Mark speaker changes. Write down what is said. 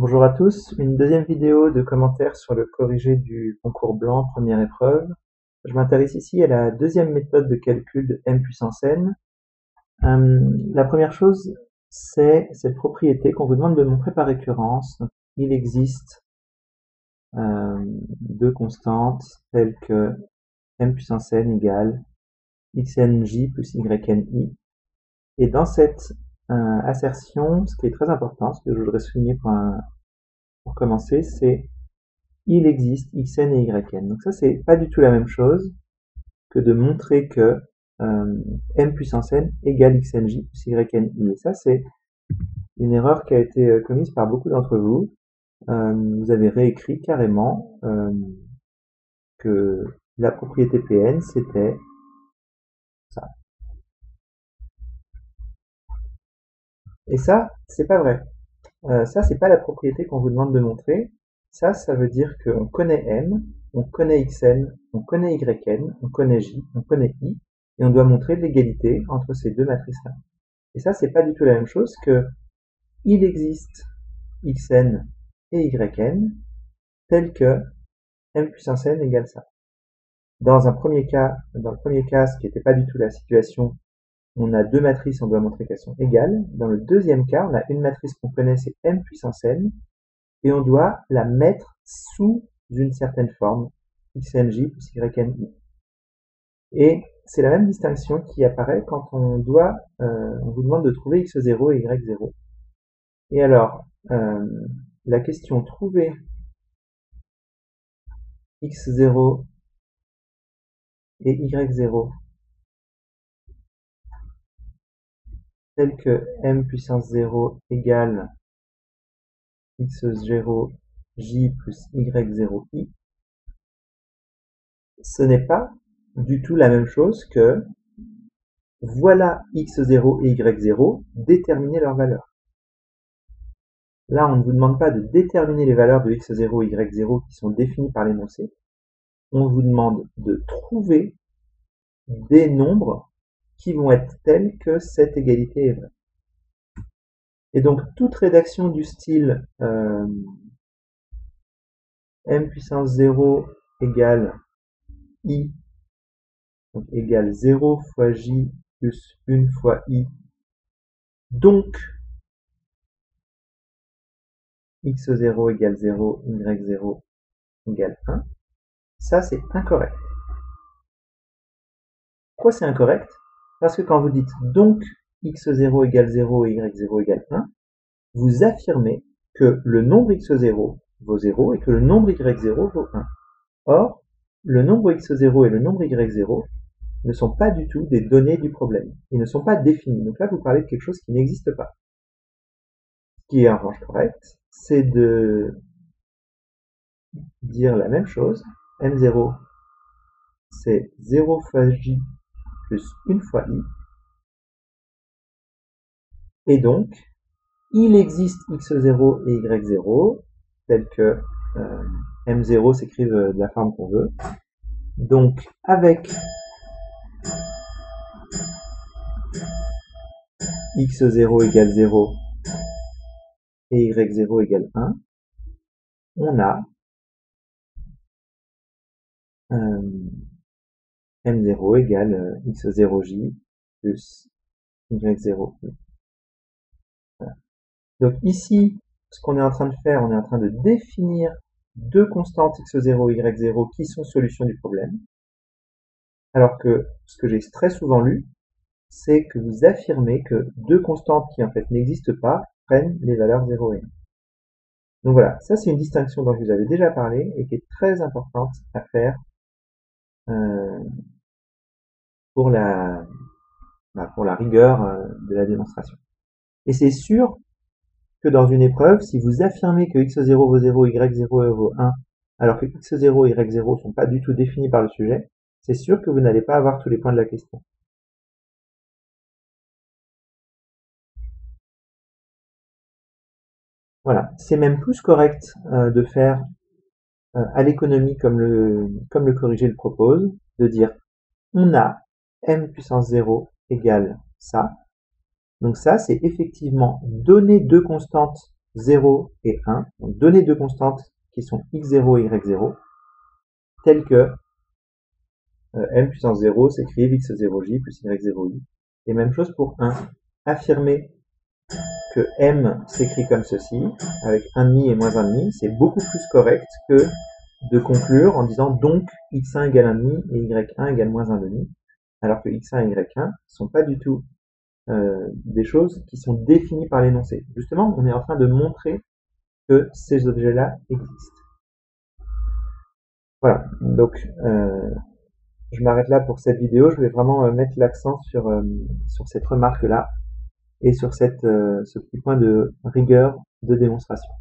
Speaker 1: Bonjour à tous, une deuxième vidéo de commentaires sur le corrigé du concours blanc, première épreuve. Je m'intéresse ici à la deuxième méthode de calcul de m puissance n. La première chose, c'est cette propriété qu'on vous demande de montrer par récurrence. Donc, il existe deux constantes telles que m puissance n égale xnj plus yni. Et dans cette assertion, ce qui est très important, ce que je voudrais souligner pour commencer, c'est il existe xn et yn. Donc ça, c'est pas du tout la même chose que de montrer que m puissance n égale xnj plus yni. Et ça, c'est une erreur qui a été commise par beaucoup d'entre vous. Vous avez réécrit carrément que la propriété Pn, c'était ça. Et ça, c'est pas vrai. Ça, c'est pas la propriété qu'on vous demande de montrer. Ça veut dire qu'on connaît m, on connaît xn, on connaît yn, on connaît j, on connaît i, et on doit montrer l'égalité entre ces deux matrices-là. Et ça, c'est pas du tout la même chose que il existe xn et yn tel que m puissance n égale ça. Dans le premier cas, ce qui n'était pas du tout la situation, on a deux matrices, on doit montrer qu'elles sont égales. Dans le deuxième cas, on a une matrice qu'on connaît, c'est m puissance n, et on doit la mettre sous une certaine forme, xnj plus yni. Et c'est la même distinction qui apparaît quand on vous demande de trouver x0 et y0. Et alors, la question trouver x0 et y0 tel que m puissance 0 égale x0 j plus y0i, ce n'est pas du tout la même chose que voilà x0 et y0, déterminer leurs valeurs. Là, on ne vous demande pas de déterminer les valeurs de x0 et y0 qui sont définies par l'énoncé. On vous demande de trouver des nombres qui vont être tels que cette égalité est vraie. Et donc, toute rédaction du style m puissance 0 égale i, donc égale 0 fois j plus 1 fois i, donc x0 égale 0, y0 égale 1, ça c'est incorrect. Pourquoi c'est incorrect? Parce que quand vous dites donc x0 égale 0 et y0 égale 1, vous affirmez que le nombre x0 vaut 0 et que le nombre y0 vaut 1. Or, le nombre x0 et le nombre y0 ne sont pas du tout des données du problème. Ils ne sont pas définis. Donc là, vous parlez de quelque chose qui n'existe pas. Ce qui est en revanche correct, c'est de dire la même chose. M0, c'est 0 fois j plus 1 fois i. Et donc, il existe x0 et y0, tel que m0 s'écrive de la forme qu'on veut. Donc, avec x0 égale 0 et y0 égale 1, on a m0 égale x0j plus y0. Voilà. Donc ici, ce qu'on est en train de faire, on est en train de définir deux constantes x0 et y0 qui sont solutions du problème. Alors que ce que j'ai très souvent lu, c'est que vous affirmez que deux constantes qui en fait n'existent pas prennent les valeurs 0 et 1. Donc voilà, ça c'est une distinction dont je vous avais déjà parlé et qui est très importante à faire pour la rigueur de la démonstration. Et c'est sûr que dans une épreuve, si vous affirmez que x0 vaut 0, y0 vaut 1, alors que x0 et y0 ne sont pas du tout définis par le sujet, c'est sûr que vous n'allez pas avoir tous les points de la question. Voilà, c'est même plus correct de faire à l'économie comme le corrigé le propose, de dire on a m puissance 0 égale ça. Donc ça, c'est effectivement donner deux constantes 0 et 1, donc donner deux constantes qui sont x0 et y0, telles que m puissance 0 s'écrit x0j plus y0i. Et même chose pour 1. Affirmer que m s'écrit comme ceci, avec 1,5 et moins 1,5, c'est beaucoup plus correct que de conclure en disant donc x1 égale 1,5 et y1 égale moins 1,5, alors que x1 et y1 ne sont pas du tout des choses qui sont définies par l'énoncé. Justement, on est en train de montrer que ces objets-là existent. Voilà, donc je m'arrête là pour cette vidéo. Je vais vraiment mettre l'accent sur cette remarque-là et sur ce petit point de rigueur de démonstration.